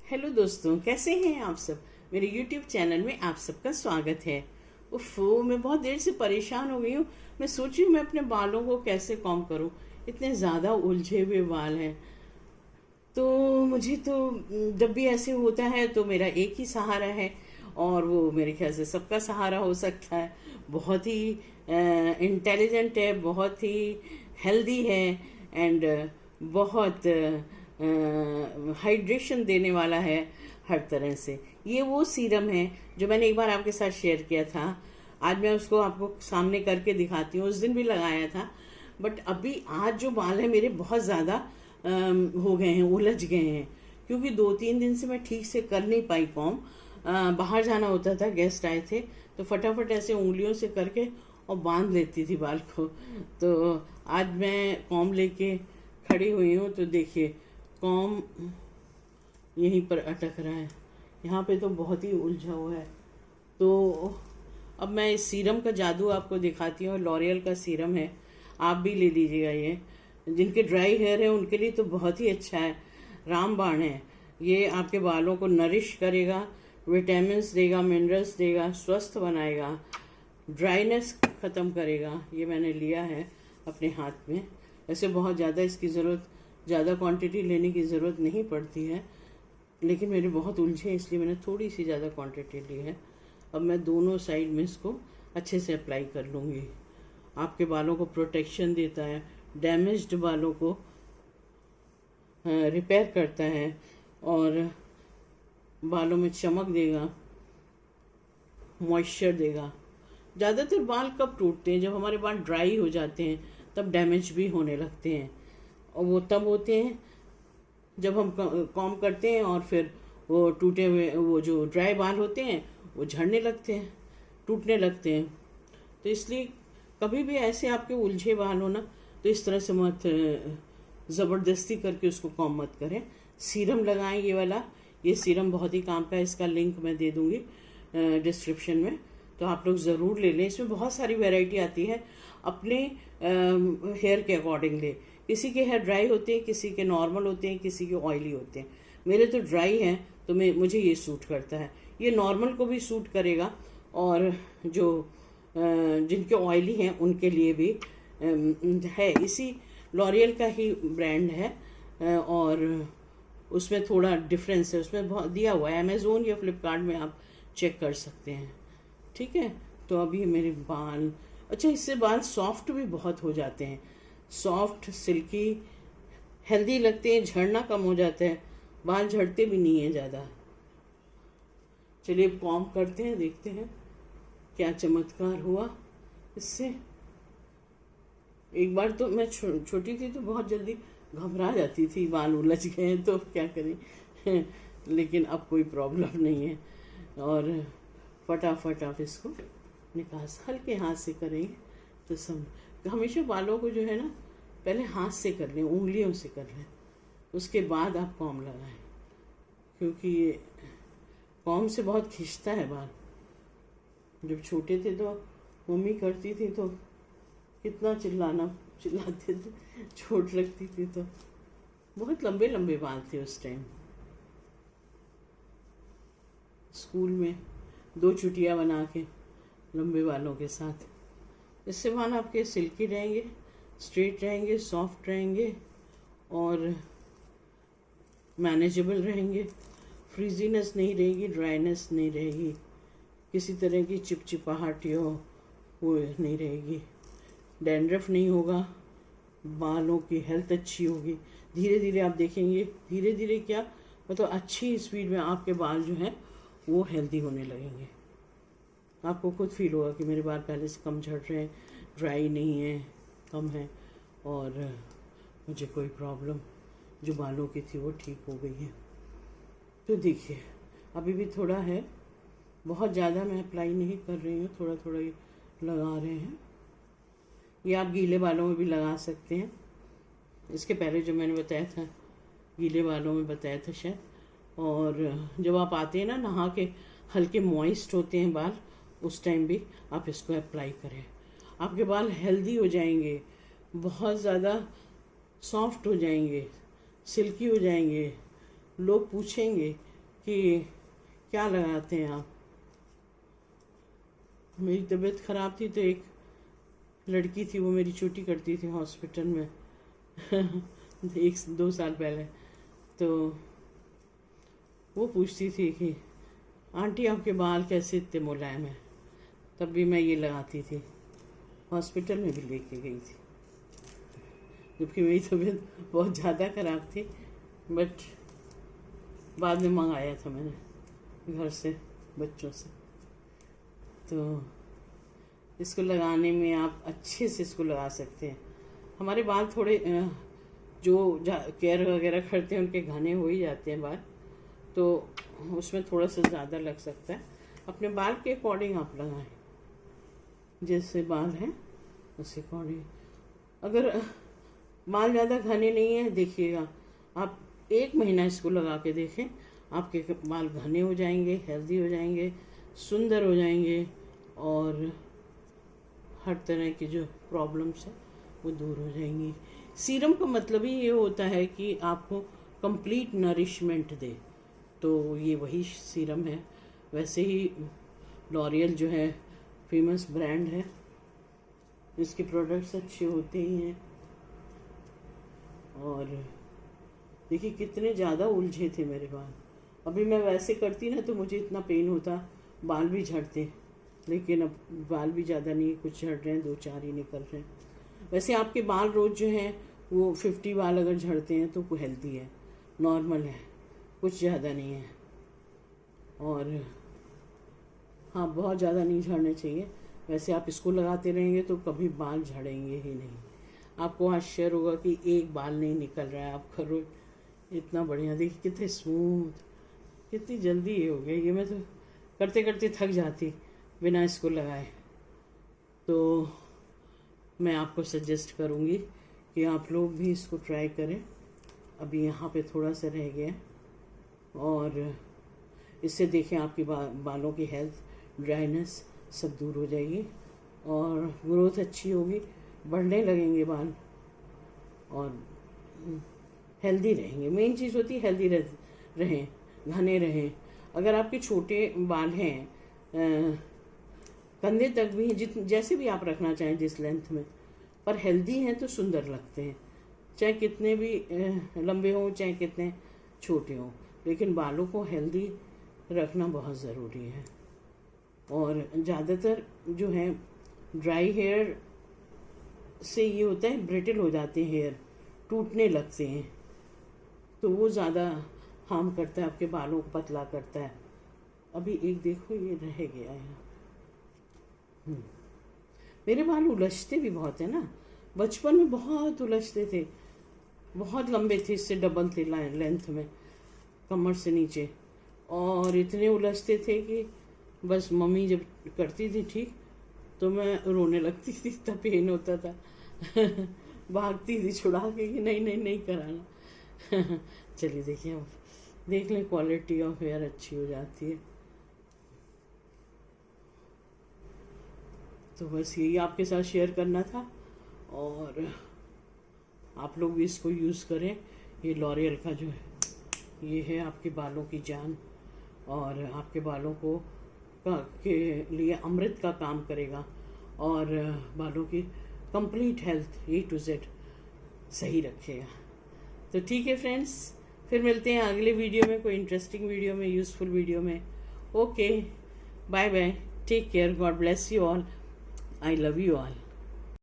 Hello दोस्तों, कैसे हैं आप सब। मेरे YouTube चैनल में आप सबका स्वागत है। उफ़, मैं बहुत देर से परेशान हो गई हूँ। मैं सोच रही हूँ मैं अपने बालों को कैसे कॉम करूँ। इतने ज़्यादा उलझे हुए बाल हैं। तो मुझे तो जब भी ऐसे होता है तो मेरा एक ही सहारा है, और वो मेरे ख्याल से सबका सहारा हो सकता है। बहुत ही इंटेलिजेंट है, बहुत ही हेल्दी है, एंड बहुत हाइड्रेशन देने वाला है हर तरह से। ये वो सीरम है जो मैंने एक बार आपके साथ शेयर किया था। आज मैं उसको आपको सामने करके दिखाती हूँ। उस दिन भी लगाया था, बट अभी आज जो बाल है मेरे बहुत ज़्यादा हो गए हैं, उलझ गए हैं, क्योंकि 2-3 दिन से मैं ठीक से कर नहीं पाई कॉम। बाहर जाना होता था, गेस्ट आए थे, तो फटाफट ऐसे उंगलियों से करके और बांध लेती थी बाल को। तो आज मैं कॉम लेके खड़ी हुई हूँ, तो देखिए कॉम यहीं पर अटक रहा है। यहाँ पे तो बहुत ही उलझा हुआ है। तो अब मैं इस सीरम का जादू आपको दिखाती हूँ। लॉरियल का सीरम है, आप भी ले लीजिएगा। ये जिनके ड्राई हेयर है उनके लिए तो बहुत ही अच्छा है। रामबाण है ये, आपके बालों को नरिश करेगा, विटामिन्स देगा, मिनरल्स देगा, स्वस्थ बनाएगा, ड्राइनेस ख़त्म करेगा। ये मैंने लिया है अपने हाथ में। ऐसे बहुत ज़्यादा इसकी ज़रूरत, ज़्यादा क्वांटिटी लेने की ज़रूरत नहीं पड़ती है, लेकिन मेरे बहुत उलझे इसलिए मैंने थोड़ी सी ज़्यादा क्वांटिटी ली है। अब मैं दोनों साइड में इसको अच्छे से अप्लाई कर लूँगी। आपके बालों को प्रोटेक्शन देता है, डैमेज्ड बालों को रिपेयर करता है, और बालों में चमक देगा, मॉइस्चर देगा। ज़्यादातर बाल कब टूटते हैं? जब हमारे बाल ड्राई हो जाते हैं, तब डैमेज भी होने लगते हैं। और वो तब होते हैं जब हम कॉम करते हैं और फिर वो टूटे हुए, वो जो ड्राई बाल होते हैं वो झड़ने लगते हैं, टूटने लगते हैं। तो इसलिए कभी भी ऐसे आपके उलझे बाल हो ना, तो इस तरह से मत ज़बरदस्ती करके उसको कॉम मत करें। सीरम लगाएं ये वाला। ये सीरम बहुत ही काम का है, इसका लिंक मैं दे दूँगी डिस्क्रिप्शन में, तो आप लोग ज़रूर ले लें। इसमें बहुत सारी वैरायटी आती है, अपने हेयर के अकॉर्डिंग ले। किसी के हेयर ड्राई होते हैं, किसी के नॉर्मल होते हैं, किसी के ऑयली होते हैं। मेरे तो ड्राई हैं, तो मुझे ये सूट करता है। ये नॉर्मल को भी सूट करेगा, और जो जिनके ऑयली हैं उनके लिए भी है। इसी लॉरियल का ही ब्रांड है, और उसमें थोड़ा डिफरेंस है। उसमें बहुत दिया हुआ है, अमेज़ोन या फ्लिपकार्ट में आप चेक कर सकते हैं। ठीक है, तो अभी मेरे बाल, अच्छा, इससे बाल सॉफ्ट भी बहुत हो जाते हैं, सॉफ्ट, सिल्की, हेल्दी लगते हैं, झड़ना कम हो जाता है, बाल झड़ते भी नहीं हैं ज़्यादा। चलिए अब कॉम करते हैं, देखते हैं क्या चमत्कार हुआ इससे। एक बार तो मैं छोटी थी तो बहुत जल्दी घबरा जाती थी, बाल उलझ गए तो क्या करें लेकिन अब कोई प्रॉब्लम नहीं है, और फटाफट आप इसको निकास हल्के हाथ से करेंगे तो सब। हमेशा बालों को जो है ना, पहले हाथ से कर लें, उंगलियों से कर लें, उसके बाद आप कॉम लगाएं, क्योंकि ये कॉम से बहुत खिंचता है बाल। जब छोटे थे तो मम्मी करती थी तो कितना चिल्लाते थे, चोट लगती थी। तो बहुत लंबे लंबे बाल थे उस टाइम। स्कूल में 2 चुटिया बना के लंबे बालों के साथ। इससे बाल आपके सिल्की रहेंगे, स्ट्रेट रहेंगे, सॉफ्ट रहेंगे, और मैनेजेबल रहेंगे। फ्रीजीनेस नहीं रहेगी, ड्राइनेस नहीं रहेगी, किसी तरह की चिपचिपाहट या वो नहीं रहेगी, डैंड्रफ नहीं होगा, बालों की हेल्थ अच्छी होगी। धीरे धीरे आप देखेंगे, धीरे धीरे क्या मतलब अच्छी स्पीड में आपके बाल जो हैं वो हेल्दी होने लगेंगे। आपको खुद फील होगा कि मेरे बाल पहले से कम झड़ रहे हैं, ड्राई नहीं है, कम है, और मुझे कोई प्रॉब्लम जो बालों की थी वो ठीक हो गई है। तो देखिए अभी भी थोड़ा है, बहुत ज़्यादा मैं अप्लाई नहीं कर रही हूँ, थोड़ा थोड़ा ही लगा रहे हैं। ये आप गीले बालों में भी लगा सकते हैं। इसके पहले जो मैंने बताया था, गीले बालों में बताया था शायद। और जब आप आते हैं ना नहा के, हल्के मॉइस्ट होते हैं बाल, उस टाइम भी आप इसको अप्लाई करें। आपके बाल हेल्दी हो जाएंगे, बहुत ज़्यादा सॉफ्ट हो जाएंगे, सिल्की हो जाएंगे। लोग पूछेंगे कि क्या लगाते हैं आप। मेरी तबीयत ख़राब थी तो एक लड़की थी, वो मेरी छुट्टी करती थी हॉस्पिटल में 1-2 साल पहले। तो वो पूछती थी कि आंटी आपके बाल कैसे इतने मुलायम हैं। तब भी मैं ये लगाती थी, हॉस्पिटल में भी लेके गई थी, जबकि मेरी तबीयत बहुत ज़्यादा ख़राब थी। बट बाद में मंगाया था मैंने घर से, बच्चों से। तो इसको लगाने में आप अच्छे से इसको लगा सकते हैं। हमारे बाल थोड़े जो केयर वगैरह करते हैं उनके घने हो ही जाते हैं बाल, तो उसमें थोड़ा सा ज़्यादा लग सकता है। अपने बाल के अकॉर्डिंग आप लगाएं, जैसे बाल हैं उस अकॉर्डिंग। अगर बाल ज़्यादा घने नहीं है, देखिएगा आप 1 महीना इसको लगा के देखें, आपके बाल घने हो जाएंगे, हेल्दी हो जाएंगे, सुंदर हो जाएंगे, और हर तरह की जो प्रॉब्लम्स है वो दूर हो जाएंगी। सीरम का मतलब ही ये होता है कि आपको कंप्लीट नरिशमेंट दे, तो ये वही सीरम है। वैसे ही लॉरियल जो है फेमस ब्रांड है, इसके प्रोडक्ट्स अच्छे होते ही हैं। और देखिए कितने ज़्यादा उलझे थे मेरे बाल। अभी मैं वैसे करती ना तो मुझे इतना पेन होता, बाल भी झड़ते, लेकिन अब बाल भी ज़्यादा नहीं, कुछ झड़ रहे हैं, 2-4 ही निकल रहे हैं। वैसे आपके बाल रोज़ जो हैं वो 50 बाल अगर झड़ते हैं तो वो हेल्दी है, नॉर्मल है, कुछ ज़्यादा नहीं है। और हाँ, बहुत ज़्यादा नहीं झड़ने चाहिए। वैसे आप इसको लगाते रहेंगे तो कभी बाल झड़ेंगे ही नहीं। आपको आश्चर्य होगा कि एक बाल नहीं निकल रहा है आपका रोज। इतना बढ़िया, देखिए कितने स्मूथ, कितनी जल्दी ये हो गया। ये मैं तो करते करते थक जाती बिना इसको लगाए। तो मैं आपको सजेस्ट करूँगी कि आप लोग भी इसको ट्राई करें। अभी यहाँ पे थोड़ा सा रह गया, और इससे देखें आपकी बालों की हेल्थ, ड्राइनेस सब दूर हो जाएगी, और ग्रोथ अच्छी होगी, बढ़ने लगेंगे बाल, और हेल्दी रहेंगे। मेन चीज़ होती है हेल्दी रहें, घने रहें। अगर आपके छोटे बाल हैं, कंधे तक भी जैसे भी आप रखना चाहें, जिस लेंथ में, पर हेल्दी हैं तो सुंदर लगते हैं, चाहे कितने भी लंबे हों, चाहे कितने छोटे हों। लेकिन बालों को हेल्दी रखना बहुत ज़रूरी है। और ज़्यादातर जो है ड्राई हेयर से ये होता है, ब्रिटल हो जाते हैं हेयर, टूटने लगते हैं, तो वो ज़्यादा हार्म करता है, आपके बालों को पतला करता है। अभी एक देखो ये रह गया है। मेरे बाल उलझते भी बहुत है ना, बचपन में बहुत उलझते थे, बहुत लंबे थे, इससे डबल थे लेंथ में, कमर से नीचे, और इतने उलझते थे कि बस मम्मी जब करती थी ठीक तो मैं रोने लगती थी, इतना पेन होता था भागती थी छुड़ा के कि नहीं नहीं नहीं कराना चलिए देखिए, अब देख लें, क्वालिटी ऑफ हेयर अच्छी हो जाती है। तो बस यही आपके साथ शेयर करना था, और आप लोग भी इसको यूज़ करें। ये लॉरियल का जो है, ये है आपके बालों की जान, और आपके बालों को के लिए अमृत का काम करेगा, और बालों की complete health A to Z सही रखेगा। तो ठीक है फ्रेंड्स, फिर मिलते हैं अगले वीडियो में, कोई इंटरेस्टिंग वीडियो में, यूज़फुल वीडियो में। Okay, bye bye, take care, God bless you all, I love you all.